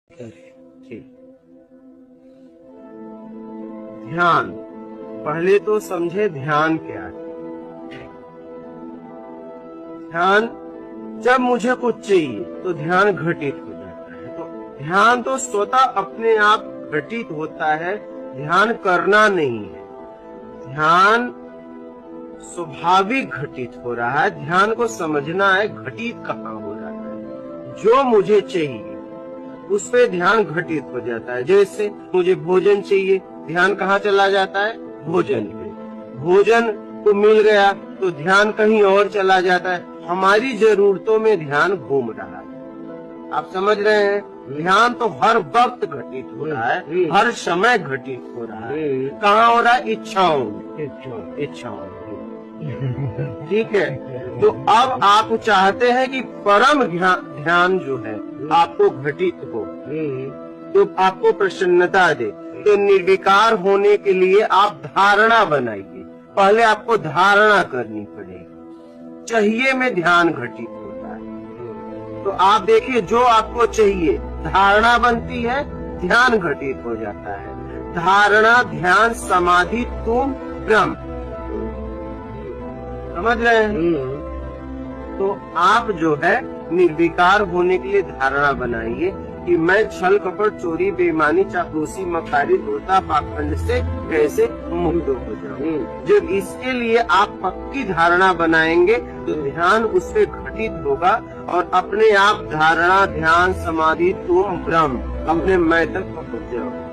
ठीक। ध्यान, पहले तो समझे ध्यान क्या है। ध्यान, जब मुझे कुछ चाहिए तो ध्यान घटित हो जाता है। तो ध्यान तो स्वतः अपने आप घटित होता है, ध्यान करना नहीं है। ध्यान स्वाभाविक घटित हो रहा है। ध्यान को समझना है घटित कहाँ हो रहा है। जो मुझे चाहिए उस पे ध्यान घटित हो जाता है। जैसे मुझे भोजन चाहिए, ध्यान कहाँ चला जाता है? भोजन पे। भोजन को मिल गया तो ध्यान कहीं और चला जाता है। हमारी जरूरतों में ध्यान घूम रहा है। आप समझ रहे हैं? ध्यान तो हर वक्त घटित हो रहा है, हर समय घटित हो रहा है। कहाँ हो रहा है? इच्छाओं में। इच्छाओं में। ठीक है। तो अब आप चाहते हैं कि परम ध्यान जो है आपको घटित हो, तो आपको प्रसन्नता दे। तो निर्विकार होने के लिए आप धारणा बनाइए। पहले आपको धारणा करनी पड़ेगी। चाहिए में ध्यान घटित होता है। तो आप देखिए, जो आपको चाहिए धारणा बनती है, ध्यान घटित हो जाता है। धारणा, ध्यान, समाधि, तुम ब्रह्म। समझ रहे हैं? तो आप जो है निर्विकार होने के लिए धारणा बनाइए कि मैं छल कपट चोरी बेईमानी चापलूसी मक्कारी धोखा पाखंड से कैसे मुक्त हो जाऊं। जब इसके लिए आप पक्की धारणा बनाएंगे तो ध्यान उससे घटित होगा और अपने आप धारणा, ध्यान, समाधि, तुम ब्रह्म अपने मैं तक पहुंच जाओ।